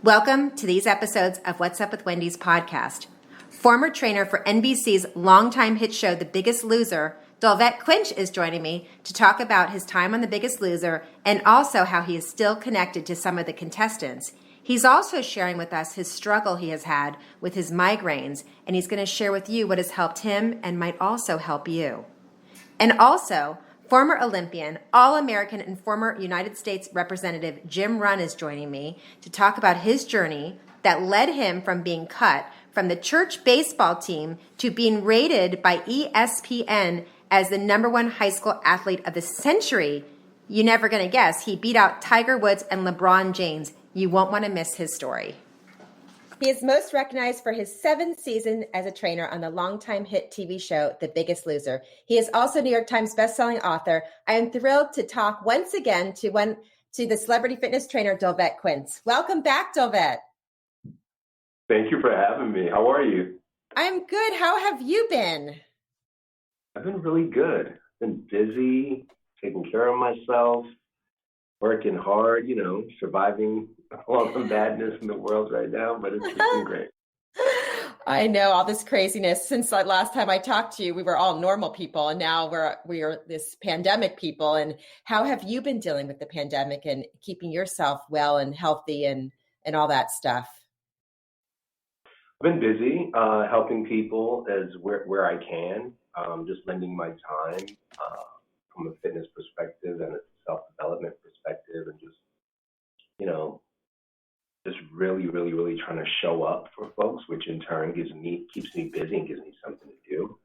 Welcome to these episodes of What's Up with Wendy's podcast. Former trainer for NBC's longtime hit show, The Biggest Loser, Dolvett Quince is joining me to talk about his time on The Biggest Loser and also how he is still connected to some of the contestants. He's also sharing with us his struggle he has had with his migraines, and he's going to share with you what has helped him and might also help you. And also, former Olympian, All-American, and former United States Representative Jim Ryun is joining me to talk about his journey that led him from being cut from the church baseball team to being rated by ESPN as the #1 high school athlete of the century. You're never going to guess. He beat out Tiger Woods and LeBron James. You won't want to miss his story. He is most recognized for his 7th season as a trainer on the longtime hit TV show, The Biggest Loser. He is also New York Times bestselling author. I am thrilled to talk once again to the celebrity fitness trainer, Dolvett Quince. Welcome back, Dolvett. Thank you for having me. How are you? I'm good. How have you been? I've been really good. Been busy, taking care of myself, working hard, surviving all the madness in the world right now, but it's been great. I know all this craziness. Since the last time I talked to you, we were all normal people, and now we are this pandemic people. And how have you been dealing with the pandemic and keeping yourself well and healthy and all that stuff? I've been busy helping people as where I can, just lending my time from a fitness perspective and a self-development perspective, and just really, really, really trying to show up for folks, which in turn keeps me busy and gives me something to do.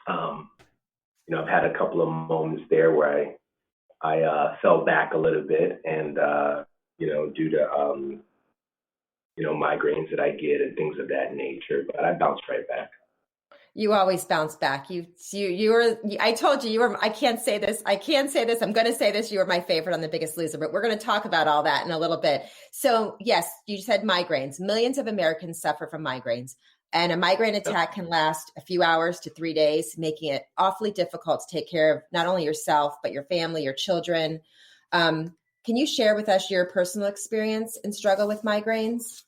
I've had a couple of moments there where I fell back a little bit, and due to migraines that I get and things of that nature, but I bounced right back. You always bounce back. I told you I can't say this. I'm going to say this. You were my favorite on The Biggest Loser, but we're going to talk about all that in a little bit. So yes, you said migraines. Millions of Americans suffer from migraines, and a migraine attack can last a few hours to 3 days, making it awfully difficult to take care of not only yourself, but your family, your children. Can you share with us your personal experience and struggle with migraines?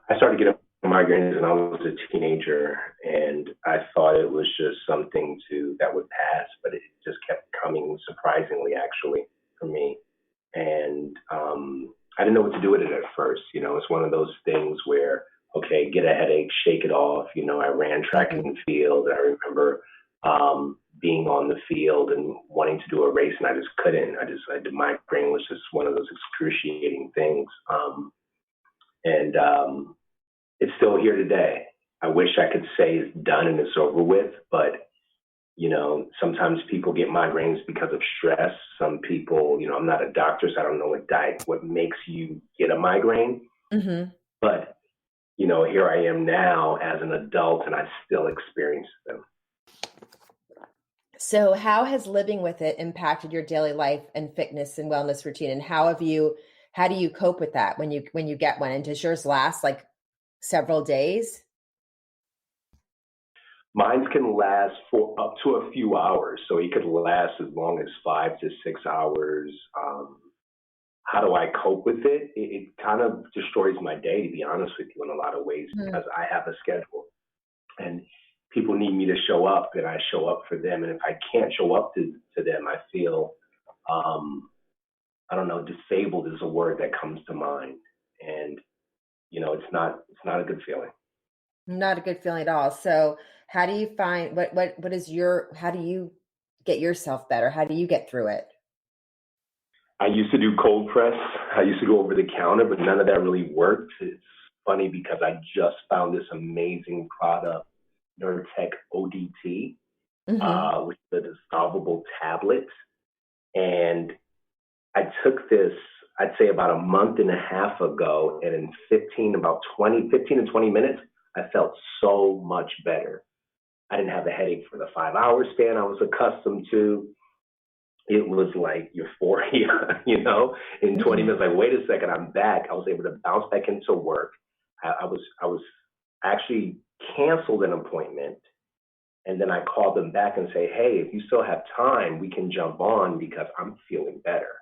I started getting migraines when I was a teenager, and I thought it was just something that would pass, but it just kept coming surprisingly, actually, for me. And I didn't know what to do with it at first. It's one of those things where, okay, get a headache, shake it off. I ran track and field. I remember being on the field and wanting to do a race, and I just couldn't. The migraine was just one of those excruciating things. It's still here today. I wish I could say it's done and it's over with, but, sometimes people get migraines because of stress. Some people, I'm not a doctor, so I don't know what makes you get a migraine. Mm-hmm. But, here I am now as an adult, and I still experience them. So how has living with it impacted your daily life and fitness and wellness routine? And how do you cope with that when you get one? And does yours last like several days? Mine can last for up to a few hours. So it could last as long as 5 to 6 hours. How do I cope with it? It kind of destroys my day, to be honest with you, in a lot of ways, because I have a schedule and people need me to show up, and I show up for them. And if I can't show up to them, I feel, I don't know, disabled is a word that comes to mind. And it's not a good feeling. Not a good feeling at all. So how do you find, how do you get yourself better? How do you get through it? I used to do cold press. I used to go over the counter, but none of that really worked. It's funny because I just found this amazing product, Nurtec ODT, which is a dissolvable tablet. And I took this, I'd say about a month and a half ago, and in 15 to 20 minutes, I felt so much better. I didn't have a headache for the 5-hour span I was accustomed to. It was like euphoria, in 20 minutes, like, wait a second, I'm back. I was able to bounce back into work. I was actually canceled an appointment. And then I called them back and say, hey, if you still have time, we can jump on because I'm feeling better.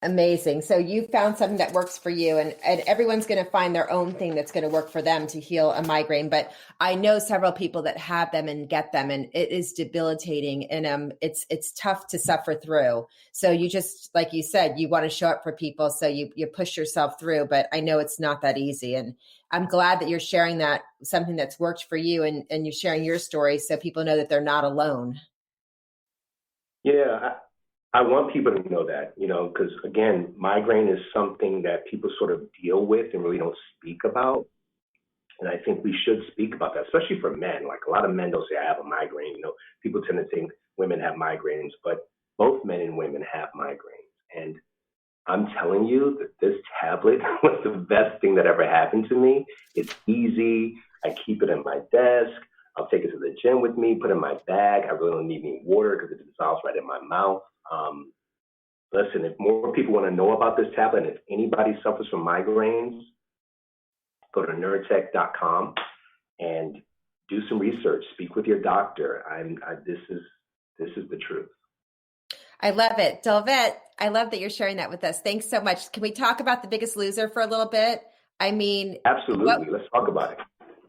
Amazing. So you found something that works for you, and everyone's going to find their own thing that's going to work for them to heal a migraine. But I know several people that have them and get them, and it is debilitating, and it's tough to suffer through. So you just, like you said, you want to show up for people, so you push yourself through. But I know it's not that easy, and I'm glad that you're sharing that, something that's worked for you, and you're sharing your story so people know that they're not alone. Yeah, I want people to know that, because again, migraine is something that people sort of deal with and really don't speak about. And I think we should speak about that, especially for men. Like a lot of men don't say, I have a migraine. People tend to think women have migraines, but both men and women have migraines. And I'm telling you that this tablet was the best thing that ever happened to me. It's easy. I keep it in my desk. I'll take it to the gym with me, put it in my bag. I really don't need any water because it dissolves right in my mouth. Listen, if more people want to know about this tablet, and if anybody suffers from migraines, go to neurotech.com and do some research. Speak with your doctor. This is the truth. I love it. Dolvett, I love that you're sharing that with us. Thanks so much. Can we talk about The Biggest Loser for a little bit? I mean, absolutely. Let's talk about it.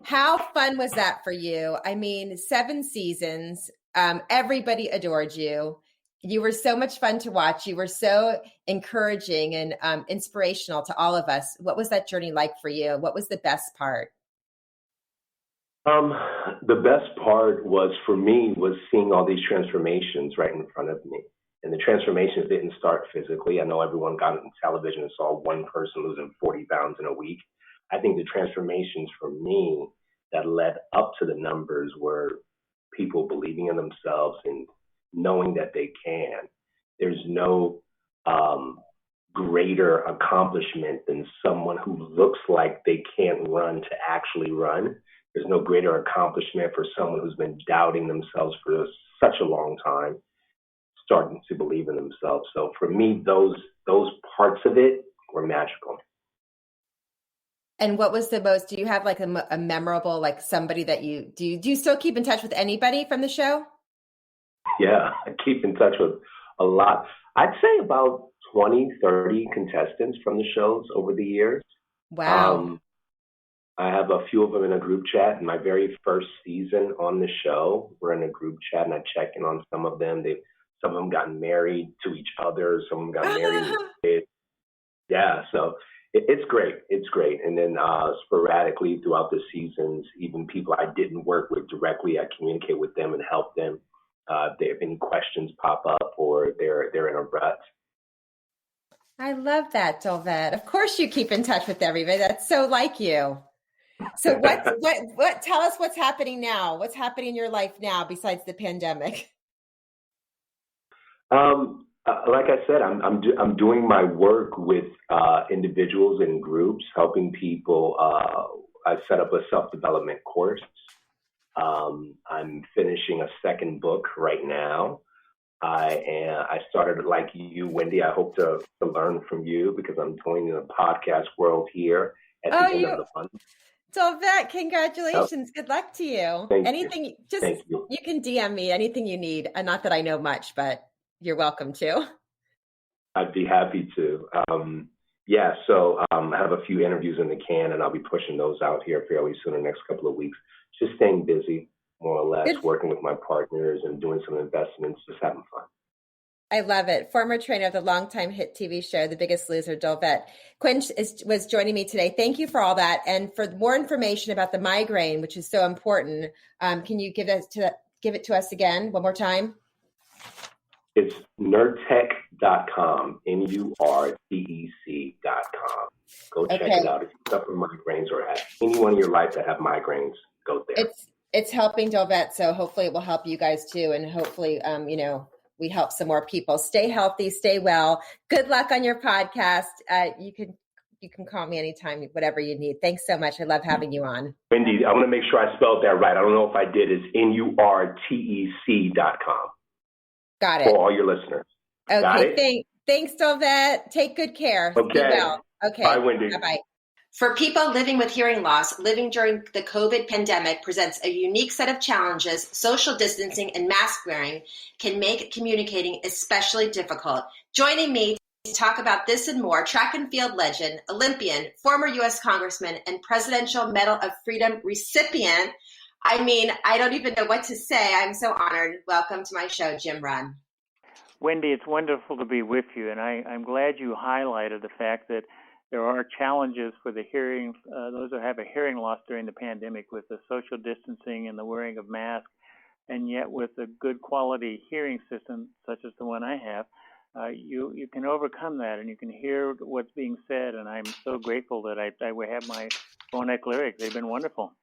How fun was that for you? I mean, 7 seasons. Everybody adored you. You were so much fun to watch. You were so encouraging and inspirational to all of us. What was that journey like for you? What was the best part? The best part was for me was seeing all these transformations right in front of me. And the transformations didn't start physically. I know everyone got on television and saw one person losing 40 pounds in a week. I think the transformations for me that led up to the numbers were people believing in themselves and knowing that they can. There's no greater accomplishment than someone who looks like they can't run to actually run. There's no greater accomplishment for someone who's been doubting themselves for such a long time, starting to believe in themselves. So for me, those parts of it were magical. And what was the most, do you have like a memorable, like somebody that do you still keep in touch with anybody from the show? Yeah, I keep in touch with a lot. I'd say about 20, 30 contestants from the shows over the years. Wow. I have a few of them in a group chat. In my very first season on the show, we're in a group chat and I check in on some of them. Some of them got married to each other. Some of them got married with kids. Yeah, so it's great. It's great. And then sporadically throughout the seasons, even people I didn't work with directly, I communicate with them and help them. If any questions pop up or they're in a rut. I love that, Dolvett. Of course you keep in touch with everybody. That's so like you. So what tell us what's happening now? What's happening in your life now besides the pandemic? Like I said, I'm doing my work with individuals and groups, helping people. I set up a self-development course. I'm finishing a second book right now. I started like you, Wendy. I hope to learn from you because I'm joining the podcast world here at the end of the month. Dolvett, congratulations. Good luck to you. Thank you. You can DM me anything you need. Not that I know much, but you're welcome to. I'd be happy to. So I have a few interviews in the can and I'll be pushing those out here fairly soon in the next couple of weeks. Just staying busy, more or less, working with my partners and doing some investments, just having fun. I love it. Former trainer of the longtime hit TV show, The Biggest Loser, Dolvett Quince was joining me today. Thank you for all that. And for more information about the migraine, which is so important, can you give it to us again one more time? It's neurotech.com, NURTEC.com. Go check it out. If you suffer from migraines or have anyone in your life that have migraines, go there. It's helping Dolvett, so hopefully it will help you guys too. And hopefully, we help some more people. Stay healthy, stay well. Good luck on your podcast. You can call me anytime, whatever you need. Thanks so much. I love having you on. Wendy, I want to make sure I spelled that right. I don't know if I did. It's NURTEC.com. Got it. For all your listeners. Okay. Thanks, Dolvett. Take good care. Okay. Be well. Okay. Bye, Wendy. Bye-bye. For people living with hearing loss, living during the COVID pandemic presents a unique set of challenges. Social distancing and mask wearing can make communicating especially difficult. Joining me to talk about this and more, track and field legend, Olympian, former U.S. Congressman, and Presidential Medal of Freedom recipient. I mean, I don't even know what to say. I'm so honored. Welcome to my show, Jim Ryun. Wendy, it's wonderful to be with you, and I'm glad you highlighted the fact that there are challenges for the hearing, those who have a hearing loss during the pandemic with the social distancing and the wearing of masks, and yet with a good quality hearing system such as the one I have, you can overcome that and you can hear what's being said, and I'm so grateful that I have my Phonak lyrics. They've been wonderful.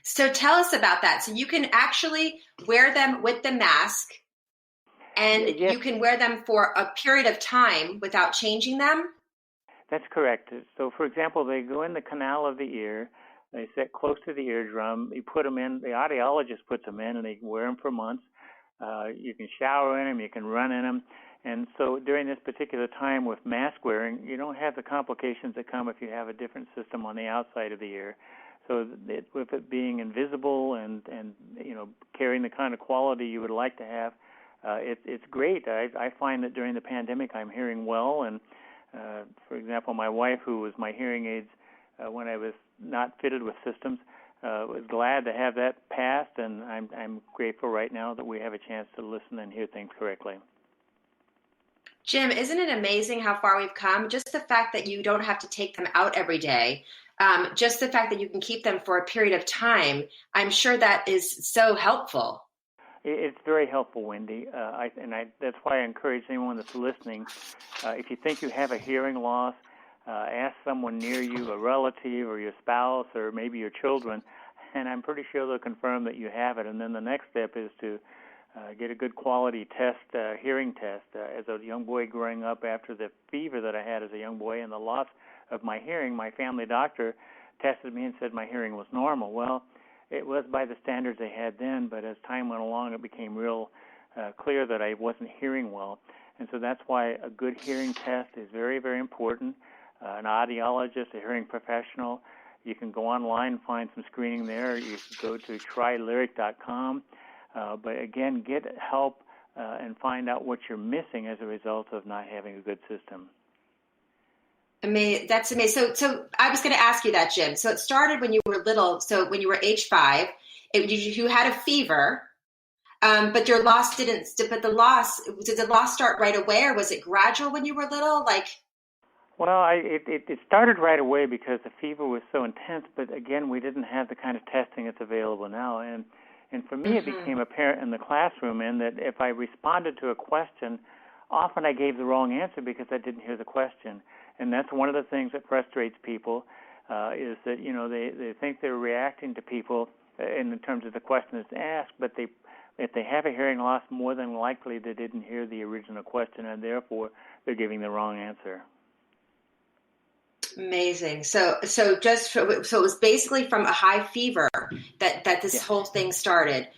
So tell us about that. So you can actually wear them with the mask, and yes. You can wear them for a period of time without changing them? That's correct. So, for example, they go in the canal of the ear. They sit close to the eardrum. You put them in. The audiologist puts them in, and they can wear them for months. You can shower in them. You can run in them. And so during this particular time with mask wearing, you don't have the complications that come if you have a different system on the outside of the ear. So with it being invisible and carrying the kind of quality you would like to have, it's great. I find that during the pandemic I'm hearing well, and for example, my wife, who was my hearing aids when I was not fitted with systems, was glad to have that passed, and I'm grateful right now that we have a chance to listen and hear things correctly. Jim, isn't it amazing how far we've come? Just the fact that you don't have to take them out every day, just the fact that you can keep them for a period of time, I'm sure that is so helpful. It's very helpful, Wendy, that's why I encourage anyone that's listening, if you think you have a hearing loss, ask someone near you, a relative or your spouse or maybe your children, and I'm pretty sure they'll confirm that you have it. And then the next step is to get a good quality test, hearing test. As a young boy growing up after the fever that I had as a young boy and the loss of my hearing, my family doctor tested me and said my hearing was normal. Well, it was by the standards they had then, but as time went along, it became real clear that I wasn't hearing well. And so that's why a good hearing test is very, very important. An audiologist, a hearing professional, you can go online and find some screening there. You can go to trylyric.com. But again, get help and find out what you're missing as a result of not having a good system. That's amazing. So I was going to ask you that, Jim. So it started when you were little. So when you were age 5, you had a fever, but your loss didn't. But did the loss start right away, or was it gradual when you were little? Well, it started right away because the fever was so intense. But again, we didn't have the kind of testing that's available now, and for me, it became apparent in the classroom in that if I responded to a question, often I gave the wrong answer because I didn't hear the question. And that's one of the things that frustrates people, is that, they think they're reacting to people in terms of the question that's asked, but if they have a hearing loss, more than likely they didn't hear the original question, and therefore they're giving the wrong answer. Amazing. So it was basically from a high fever that this whole thing started.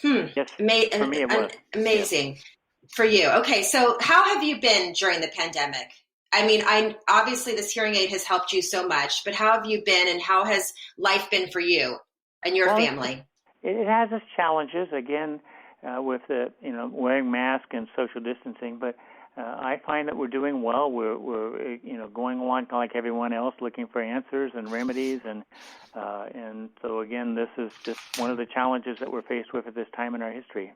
Yes, for me it was. Amazing. Yes. For you. Okay, so how have you been during the pandemic? I mean, obviously this hearing aid has helped you so much, but how have you been, and how has life been for you and your family? It has its challenges, again, with the wearing masks and social distancing, but I find that we're doing well. We're going along like everyone else, looking for answers and remedies, and so again, this is just one of the challenges that we're faced with at this time in our history.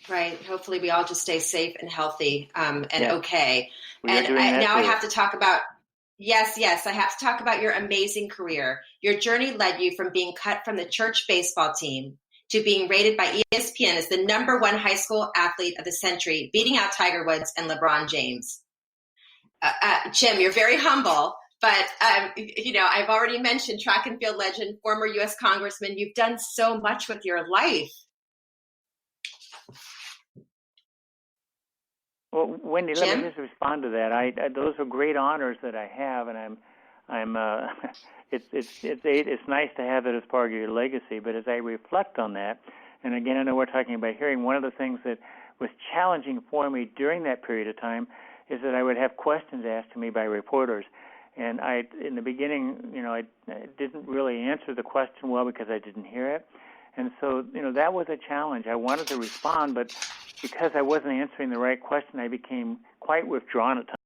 Right. Hopefully, we all just stay safe and healthy okay. I have to talk about. Yes, I have to talk about your amazing career. Your journey led you from being cut from the church baseball team to being rated by ESPN as the #1 high school athlete of the century, beating out Tiger Woods and LeBron James. Jim, you're very humble, but I've already mentioned track and field legend, former U.S. Congressman. You've done so much with your life. Well, Wendy, Jim? let me just respond to that. Those are great honors that I have, and it's nice to have it as part of your legacy. But as I reflect on that, and again, I know we're talking about hearing, one of the things that was challenging for me during that period of time is that I would have questions asked to me by reporters, and in the beginning, I didn't really answer the question well because I didn't hear it. And so, that was a challenge. I wanted to respond, but because I wasn't answering the right question, I became quite withdrawn at times.